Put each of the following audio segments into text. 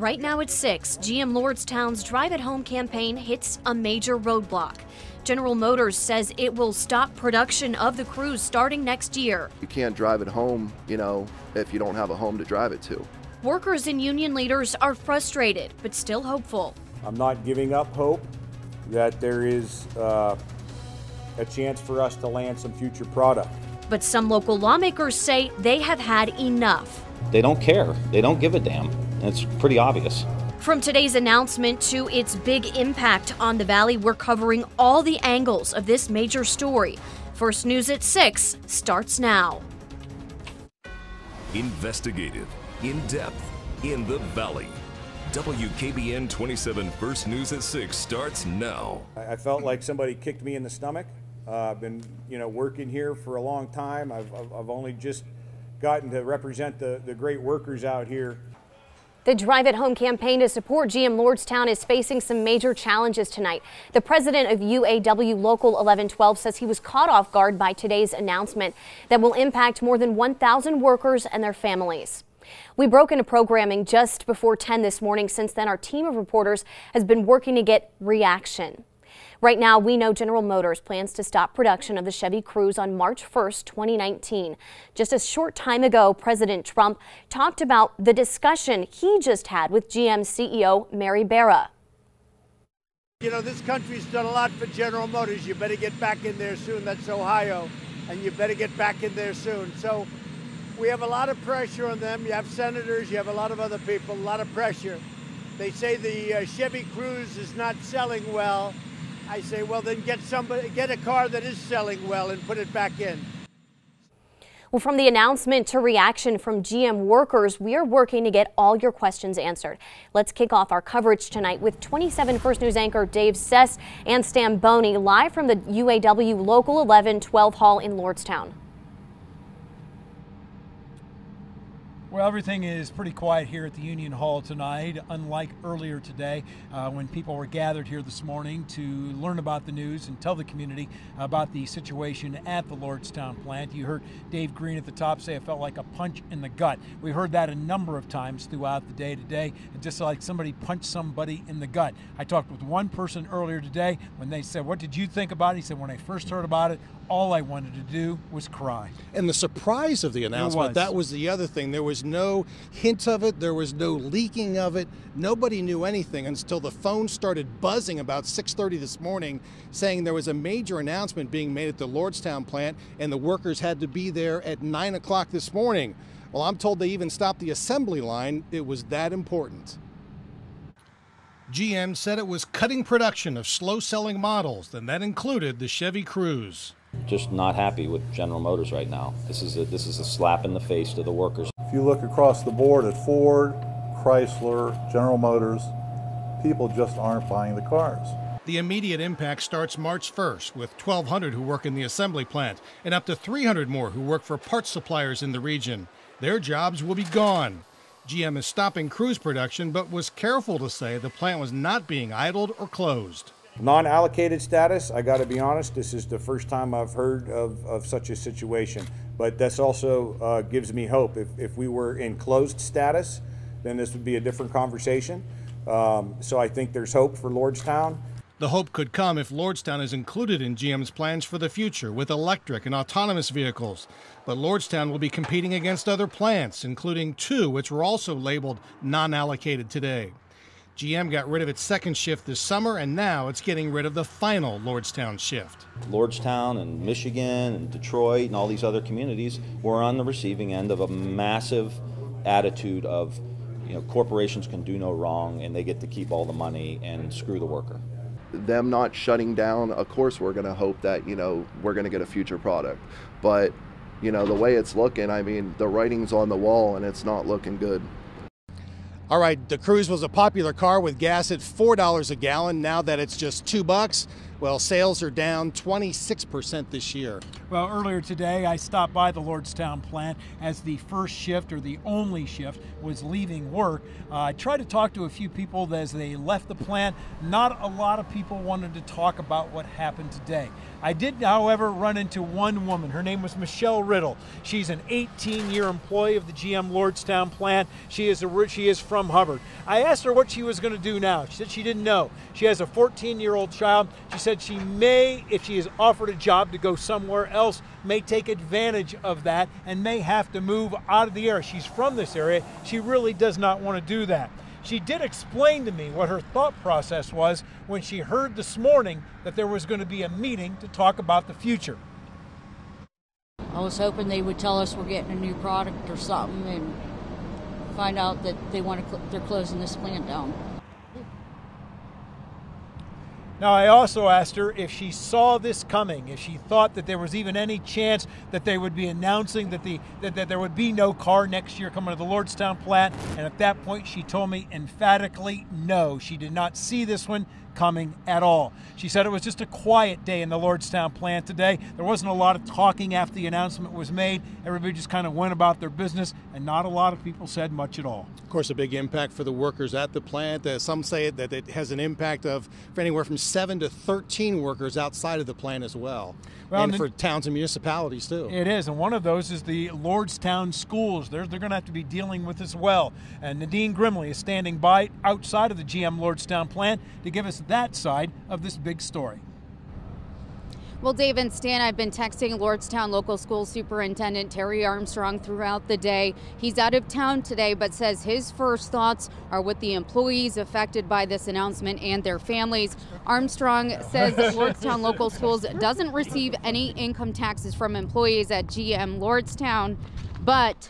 Right now at 6, GM Lordstown's Drive at Home campaign hits a major roadblock. General Motors says it will stop production of the Cruze starting next year. You can't drive it home, if you don't have a home to drive it to. Workers and union leaders are frustrated, but still hopeful. I'm not giving up hope that there is a chance for us to land some future product. But some local lawmakers say they have had enough. They don't care. They don't give a damn. It's pretty obvious. From today's announcement to its big impact on the valley, we're covering all the angles of this major story. First News at 6 starts now. Investigative, in-depth, in the valley. WKBN 27 First News at 6 starts now. I felt like somebody kicked me in the stomach. I've been, working here for a long time. I've only just gotten to represent the great workers out here. The Drive at Home campaign to support GM Lordstown is facing some major challenges tonight. The president of UAW Local 1112 says he was caught off guard by today's announcement that will impact more than 1,000 workers and their families. We broke into programming just before 10 this morning. Since then, our team of reporters has been working to get reaction. Right now, we know General Motors plans to stop production of the Chevy Cruze on March 1st, 2019. Just a short time ago, President Trump talked about the discussion he just had with GM CEO Mary Barra. This country's done a lot for General Motors. You better get back in there soon. That's Ohio, and you better get back in there soon. So we have a lot of pressure on them. You have senators, you have a lot of other people, a lot of pressure. They say the Chevy Cruze is not selling well. I say, well, then get a car that is selling well and put it back in. Well, from the announcement to reaction from GM workers, we are working to get all your questions answered. Let's kick off our coverage tonight with 27 First News anchor Dave Sess and Stamboni live from the UAW Local 1112 Hall in Lordstown. Well, everything is pretty quiet here at the Union Hall tonight, unlike earlier today when people were gathered here this morning to learn about the news and tell the community about the situation at the Lordstown plant. You heard Dave Green at the top say it felt like a punch in the gut. We heard that a number of times throughout the day today, just like somebody punched somebody in the gut. I talked with one person earlier today when they said, "What did you think about it?" He said, "When I first heard about it, all I wanted to do was cry." And the surprise of the announcement, that was the other thing. There was no hint of it. There was no leaking of it. Nobody knew anything until the phone started buzzing about 6:30 this morning saying there was a major announcement being made at the Lordstown plant and the workers had to be there at 9 o'clock this morning. Well, I'm told they even stopped the assembly line. It was that important. GM said it was cutting production of slow-selling models, and that included the Chevy Cruze. Just not happy with General Motors right now. This is a slap in the face to the workers. If you look across the board at Ford, Chrysler, General Motors, people just aren't buying the cars. The immediate impact starts March 1st with 1,200 who work in the assembly plant and up to 300 more who work for parts suppliers in the region. Their jobs will be gone. GM is stopping Cruze production, but was careful to say the plant was not being idled or closed. Non-allocated status, I got to be honest, this is the first time I've heard of such a situation. But this also gives me hope. If we were in closed status, then this would be a different conversation. So I think there's hope for Lordstown. The hope could come if Lordstown is included in GM's plans for the future with electric and autonomous vehicles. But Lordstown will be competing against other plants, including two which were also labeled non-allocated today. GM got rid of its second shift this summer, and now it's getting rid of the final Lordstown shift. Lordstown and Michigan and Detroit and all these other communities were on the receiving end of a massive attitude of, corporations can do no wrong and they get to keep all the money and screw the worker. Them not shutting down, of course we're going to hope that, we're going to get a future product. But, the way it's looking, the writing's on the wall and it's not looking good. All right, the Cruze was a popular car with gas at $4 a gallon. Now that it's just $2, Well, sales are down 26% this year. Well, earlier today, I stopped by the Lordstown plant as the first shift, or the only shift, was leaving work. I tried to talk to a few people as they left the plant. Not a lot of people wanted to talk about what happened today. I did, however, run into one woman. Her name was Michelle Riddle. She's an 18-year employee of the GM Lordstown plant. She is from Hubbard. I asked her what she was going to do now. She said she didn't know. She has a 14-year-old child. She said she may, if she is offered a job to go somewhere else, may take advantage of that and may have to move out of the area. She's from this area. She really does not want to do that. She did explain to me what her thought process was when she heard this morning that there was going to be a meeting to talk about the future. I was hoping they would tell us we're getting a new product or something and find out that they're closing this plant down. Now, I also asked her if she saw this coming, if she thought that there was even any chance that they would be announcing that there would be no car next year coming to the Lordstown plant. And at that point, she told me emphatically no, she did not see this one coming at all. She said it was just a quiet day in the Lordstown plant today. There wasn't a lot of talking after the announcement was made. Everybody just kind of went about their business, and not a lot of people said much at all. Of course, a big impact for the workers at the plant. Some say that it has an impact of for anywhere from 7 to 13 workers outside of the plant as well, and for towns and municipalities too. It is, and one of those is the Lordstown schools. They're going to have to be dealing with as well. And Nadine Grimley is standing by outside of the GM Lordstown plant to give us that side of this big story. Well, Dave and Stan, I've been texting Lordstown Local School Superintendent Terry Armstrong throughout the day. He's out of town today, but says his first thoughts are with the employees affected by this announcement and their families. Armstrong says Lordstown Local Schools doesn't receive any income taxes from employees at GM Lordstown, but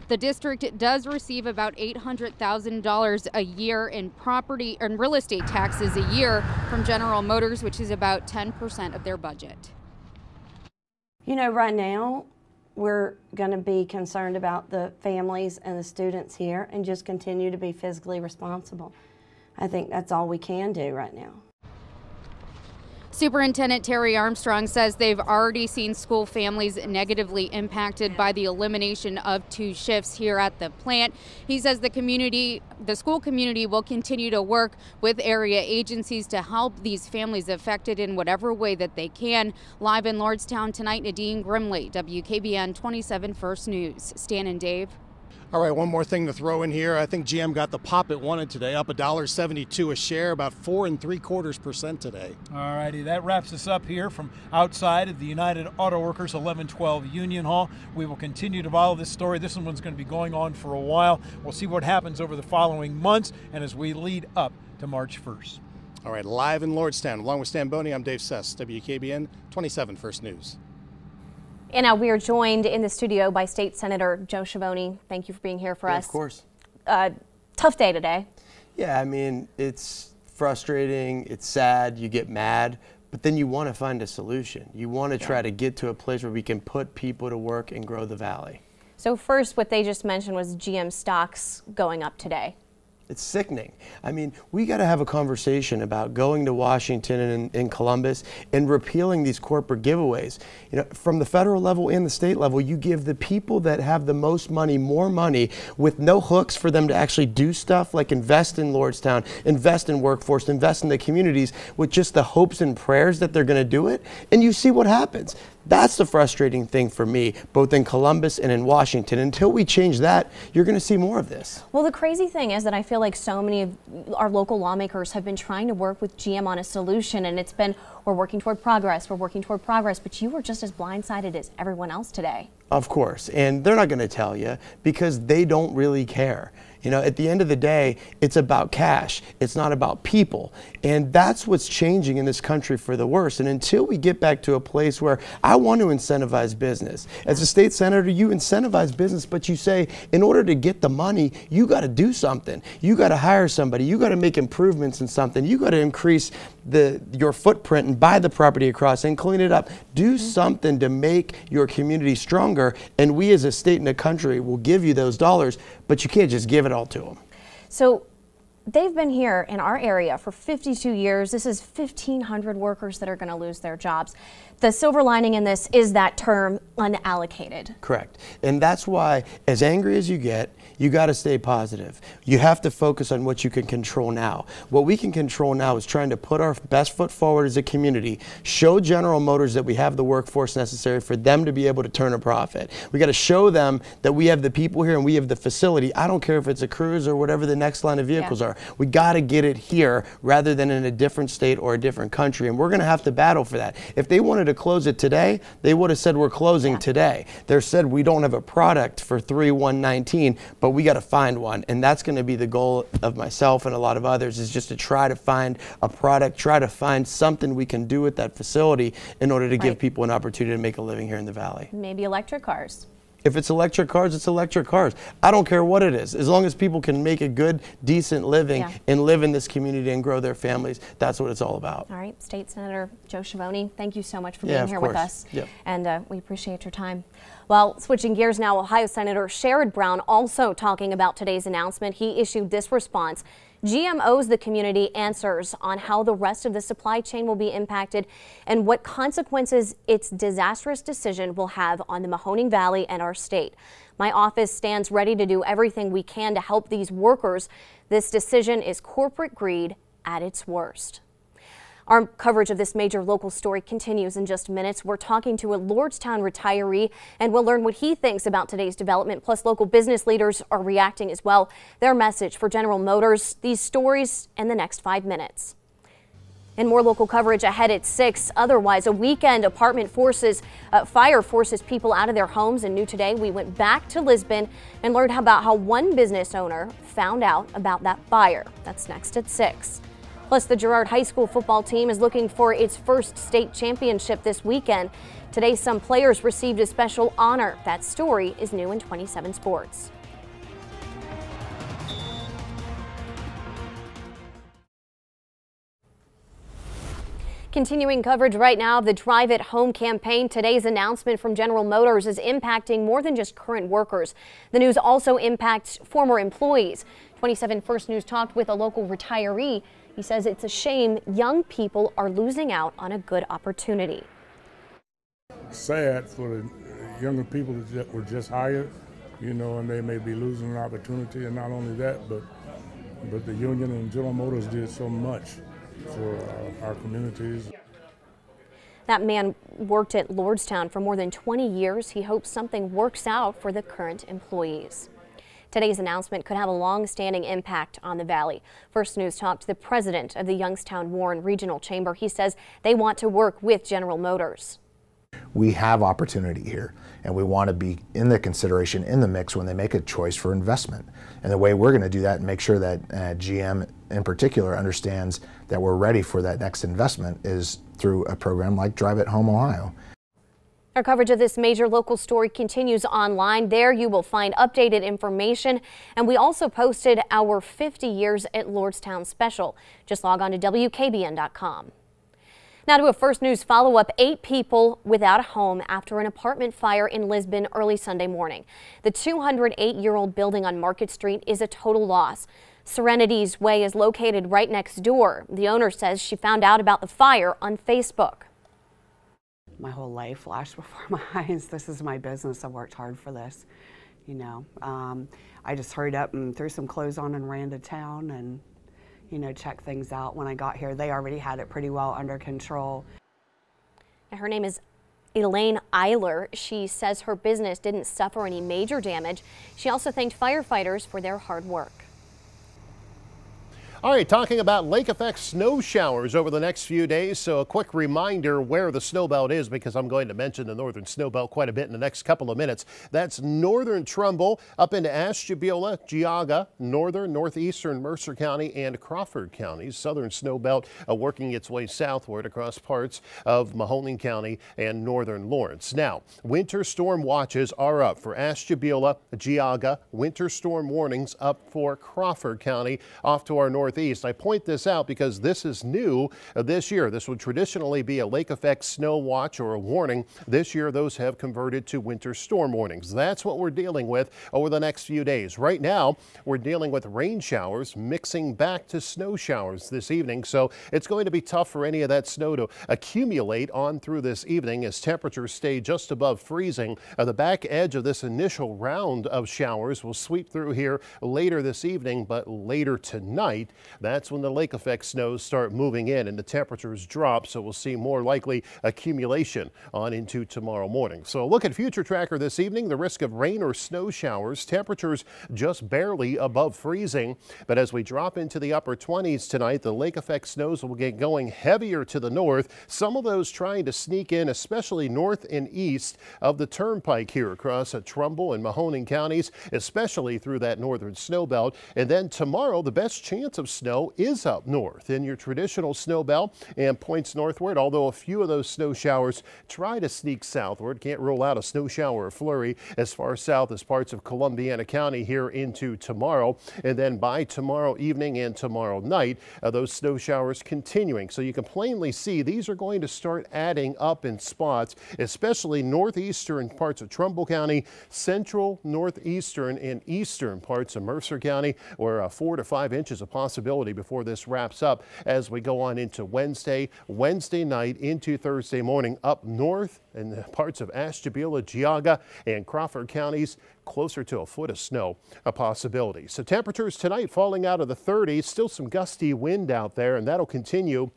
the district does receive about $800,000 a year in property and real estate taxes a year from General Motors, which is about 10% of their budget. You know, right now we're going to be concerned about the families and the students here and just continue to be fiscally responsible. I think that's all we can do right now. Superintendent Terry Armstrong says they've already seen school families negatively impacted by the elimination of 2 shifts here at the plant. He says the school community will continue to work with area agencies to help these families affected in whatever way that they can. Live in Lordstown tonight, Nadine Grimley, WKBN 27 First News. Stan and Dave. All right, one more thing to throw in here. I think GM got the pop it wanted today, up $1.72 a share, about 4 3/4% today. All righty, that wraps us up here from outside of the United Auto Workers 1112 Union Hall. We will continue to follow this story. This one's going to be going on for a while. We'll see what happens over the following months and as we lead up to March 1st. All right, live in Lordstown, along with Stan Boney, I'm Dave Sess, WKBN 27 First News. And now we are joined in the studio by State Senator Joe Schiavone. Thank you for being here for us. Of course. Tough day today. Yeah, I mean, it's frustrating, it's sad, you get mad, but then you want to find a solution. You want to try to get to a place where we can put people to work and grow the valley. So first, what they just mentioned was GM stocks going up today. It's sickening. I mean, we got to have a conversation about going to Washington and Columbus and repealing these corporate giveaways. You know, from the federal level and the state level, you give the people that have the most money more money with no hooks for them to actually do stuff like invest in Lordstown, invest in workforce, invest in the communities with just the hopes and prayers that they're going to do it. And you see what happens. That's the frustrating thing for me, both in Columbus and in Washington. Until we change that, you're going to see more of this. Well, the crazy thing is that I feel like so many of our local lawmakers have been trying to work with GM on a solution, and it's been, we're working toward progress, but you were just as blindsided as everyone else today. Of course, and they're not going to tell you because they don't really care. You know, at the end of the day, it's about cash. It's not about people. And that's what's changing in this country for the worse. And until we get back to a place where I want to incentivize business. As a state senator, you incentivize business, but you say, in order to get the money, you got to do something. You got to hire somebody. You got to make improvements in something. You got to increase your footprint and buy the property across and clean it up. Do something to make your community stronger. And we as a state and a country will give you those dollars, but you can't just give it all to them. So They've been here in our area for 52 years. This is 1,500 workers that are going to lose their jobs. The silver lining in this is that term unallocated. Correct. And that's why, as angry as you get, you got to stay positive. You have to focus on what you can control now. What we can control now is trying to put our best foot forward as a community, show General Motors that we have the workforce necessary for them to be able to turn a profit. We got to show them that we have the people here and we have the facility. I don't care if it's a Cruise or whatever the next line of vehicles are. We got to get it here rather than in a different state or a different country. And we're going to have to battle for that. If they wanted to close it today, they would have said we're closing today. They said we don't have a product for 3/1/19, but we got to find one. And that's going to be the goal of myself and a lot of others, is just to try to find a product, try to find something we can do at that facility in order to give people an opportunity to make a living here in the Valley. Maybe electric cars. If it's electric cars, it's electric cars. I don't care what it is. As long as people can make a good, decent living and live in this community and grow their families, that's what it's all about. All right, State Senator Joe Schiavone, thank you so much for being here with us. And we appreciate your time. Well, switching gears now, Ohio Senator Sherrod Brown also talking about today's announcement. He issued this response. GM owes the community answers on how the rest of the supply chain will be impacted and what consequences its disastrous decision will have on the Mahoning Valley and our state. My office stands ready to do everything we can to help these workers. This decision is corporate greed at its worst. Our coverage of this major local story continues in just minutes. We're talking to a Lordstown retiree, and we'll learn what he thinks about today's development. Plus, local business leaders are reacting as well. Their message for General Motors, these stories in the next 5 minutes. And more local coverage ahead at 6. Otherwise, a weekend fire forces people out of their homes. And new today, we went back to Lisbon and learned about how one business owner found out about that fire. That's next at 6. Plus, the Girard High School football team is looking for its first state championship this weekend. Today, some players received a special honor. That story is new in 27 Sports. Continuing coverage right now of the Drive at Home campaign. Today's announcement from General Motors is impacting more than just current workers. The news also impacts former employees. 27 First News talked with a local retiree. He says it's a shame young people are losing out on a good opportunity. Sad for the younger people that were just hired, you know, and they may be losing an opportunity. And not only that, but the union and General Motors did so much for our communities. That man worked at Lordstown for more than 20 years. He hopes something works out for the current employees. Today's announcement could have a long-standing impact on the Valley. First News talked to the president of the Youngstown-Warren Regional Chamber. He says they want to work with General Motors. We have opportunity here, and we want to be in the consideration, in the mix when they make a choice for investment. And the way we're going to do that and make sure that GM in particular understands that we're ready for that next investment is through a program like Drive at Home Ohio. Our coverage of this major local story continues online. There you will find updated information, and we also posted our 50 Years at Lordstown special. Just log on to WKBN.com. Now to a First News follow-up. 8 people without a home after an apartment fire in Lisbon early Sunday morning. The 208-year-old building on Market Street is a total loss. Serenity's Way is located right next door. The owner says she found out about the fire on Facebook. My whole life flashed before my eyes. This is my business. I've worked hard for this, you know. I just hurried up and threw some clothes on and ran to town and, you know, checked things out. When I got here, they already had it pretty well under control. Her name is Elaine Eiler. She says her business didn't suffer any major damage. She also thanked firefighters for their hard work. All right, talking about lake effect snow showers over the next few days. So a quick reminder where the snow belt is, because I'm going to mention the northern snow belt quite a bit in the next couple of minutes. That's northern Trumbull up into Ashtabula, Geauga, northern, northeastern Mercer County and Crawford counties. Southern snow belt working its way southward across parts of Mahoning County and northern Lawrence. Now, winter storm watches are up for Ashtabula, Geauga. Winter storm warnings up for Crawford County. Off to our north northeast. I point this out because this is new this year. This would traditionally be a lake effect snow watch or a warning. This year, those have converted to winter storm warnings. That's what we're dealing with over the next few days. Right now, we're dealing with rain showers mixing back to snow showers this evening. So it's going to be tough for any of that snow to accumulate on through this evening as temperatures stay just above freezing. The back edge of this initial round of showers will sweep through here later this evening, but later tonight, that's when the lake effect snows start moving in and the temperatures drop. So we'll see more likely accumulation on into tomorrow morning. So look at Future Tracker this evening. The risk of rain or snow showers, temperatures just barely above freezing. But as we drop into the upper 20s tonight, the lake effect snows will get going heavier to the north. Some of those trying to sneak in, especially north and east of the turnpike here across Trumbull and Mahoning counties, especially through that northern snow belt. And then tomorrow, the best chance of snow is up north in your traditional snow belt and points northward, although a few of those snow showers try to sneak southward. Can't rule out a snow shower or flurry as far south as parts of Columbiana County here into tomorrow. And then by tomorrow evening and tomorrow night, those snow showers continuing. So you can plainly see these are going to start adding up in spots, especially northeastern parts of Trumbull County, central, northeastern, and eastern parts of Mercer County, where 4 to 5 inches of possibility before this wraps up as we go on into Wednesday night into Thursday morning up north in parts of Ashtabula, Geauga, and Crawford counties, closer to a foot of snow a possibility. So temperatures tonight falling out of the 30s, still some gusty wind out there, and that'll continue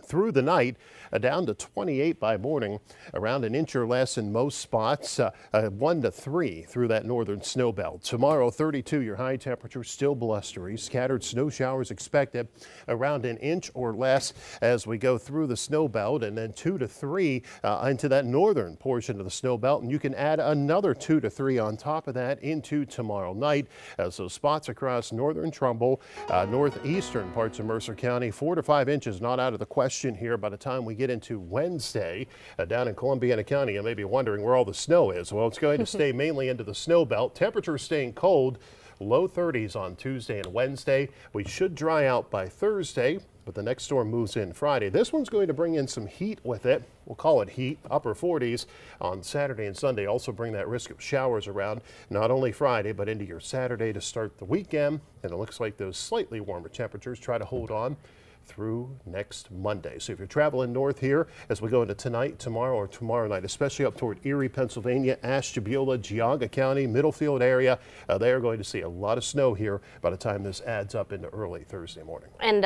through the night, down to 28 by morning, around an inch or less in most spots, 1 to 3 through that northern snow belt. Tomorrow, 32, your high temperature, still blustery. Scattered snow showers expected around an inch or less as we go through the snow belt, and then 2 to 3 into that northern portion of the snow belt. And you can add another 2 to 3 on top of that into tomorrow night. So spots across northern Trumbull, northeastern parts of Mercer County, 4 to 5 inches, not out of the question here by the time we get into Wednesday. Down in Columbiana County, you may be wondering where all the snow is. Well, it's going to stay mainly into the snow belt. Temperatures staying cold, low 30s on Tuesday and Wednesday. We should dry out by Thursday, but the next storm moves in Friday. This one's going to bring in some heat with it. We'll call it heat, upper 40s on Saturday and Sunday. Also bring that risk of showers around not only Friday, but into your Saturday to start the weekend. And it looks like those slightly warmer temperatures try to hold on through next Monday. So if you're traveling north here as we go into tonight, tomorrow, or tomorrow night, especially up toward Erie, Pennsylvania, Ashtabula, Geauga County, Middlefield area, they are going to see a lot of snow here by the time this adds up into early Thursday morning. And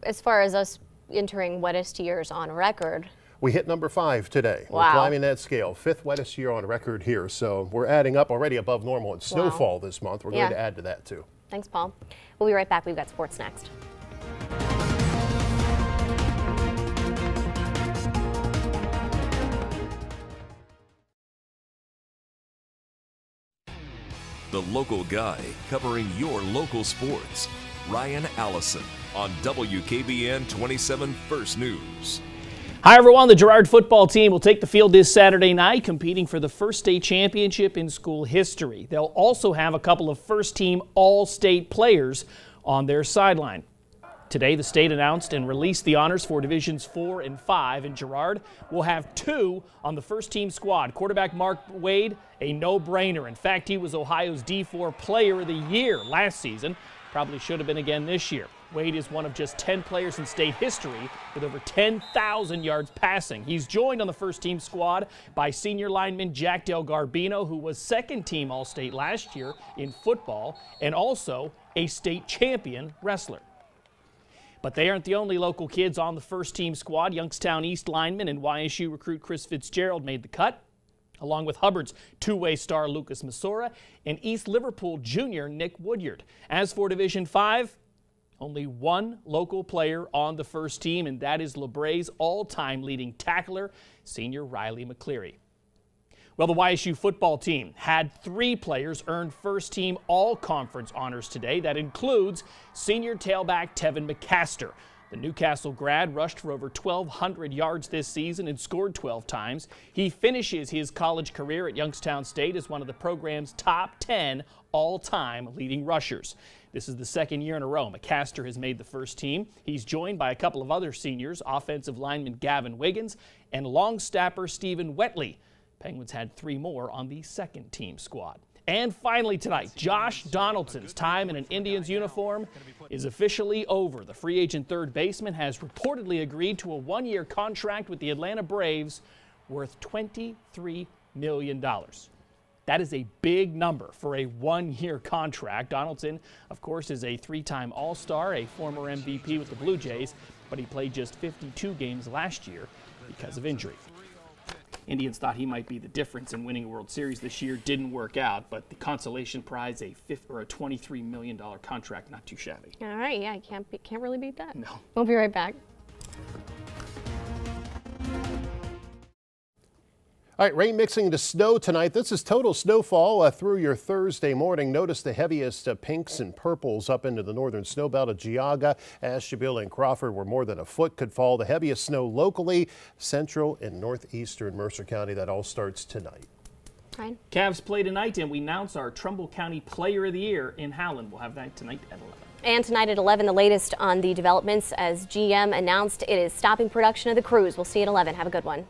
as far as us entering wettest years on record, we hit number 5 today. Wow. We're climbing that scale. 5th wettest year on record here. So we're adding up already above normal in snowfall this month. We're going to add to that too. Thanks, Paul. We'll be right back. We've got sports next. The local guy covering your local sports. Ryan Allison on WKBN 27 First News. Hi everyone, the Girard football team will take the field this Saturday night competing for the first state championship in school history. They'll also have a couple of first team all-state players on their sideline. Today, the state announced and released the honors for Divisions 4 and 5, and Girard will have 2 on the first team squad. Quarterback Mark Wade, a no-brainer. In fact, he was Ohio's D4 Player of the Year last season. Probably should have been again this year. Wade is one of just 10 players in state history with over 10,000 yards passing. He's joined on the first team squad by senior lineman Jack Del Garbino, who was second team All-State last year in football and also a state champion wrestler. But they aren't the only local kids on the first team squad. Youngstown East lineman and YSU recruit Chris Fitzgerald made the cut, along with Hubbard's two-way star Lucas Masora and East Liverpool junior Nick Woodyard. As for Division 5, only one local player on the first team, and that is LeBray's all-time leading tackler, senior Riley McCleary. Well, the YSU football team had 3 players earn first-team all-conference honors today. That includes senior tailback Tevin McCaster. The Newcastle grad rushed for over 1,200 yards this season and scored 12 times. He finishes his college career at Youngstown State as one of the program's top 10 all-time leading rushers. This is the second year in a row McCaster has made the first team. He's joined by a couple of other seniors, offensive lineman Gavin Wiggins and long snapper Stephen Wetley. Penguins had 3 more on the second team squad. And finally tonight, Josh Donaldson's time in an Indians uniform is officially over. The free agent third baseman has reportedly agreed to a 1-year contract with the Atlanta Braves worth $23 million. That is a big number for a 1-year contract. Donaldson, of course, is a 3-time All-Star, a former MVP with the Blue Jays, but he played just 52 games last year because of injury. Indians thought he might be the difference in winning a World Series this year. Didn't work out, but the consolation prize, a $23 million contract, not too shabby. All right, yeah, can't really beat that. No. We'll be right back. All right, rain mixing into snow tonight. This is total snowfall through your Thursday morning. Notice the heaviest pinks and purples up into the northern snow belt of Geauga, Ashtabula, and Crawford, where more than a foot could fall. The heaviest snow locally, central and northeastern Mercer County. That all starts tonight. Fine. Cavs play tonight, and we announce our Trumbull County Player of the Year in Howland. We'll have that tonight at 11. And tonight at 11, the latest on the developments as GM announced it is stopping production of the cruise. We'll see you at 11. Have a good one.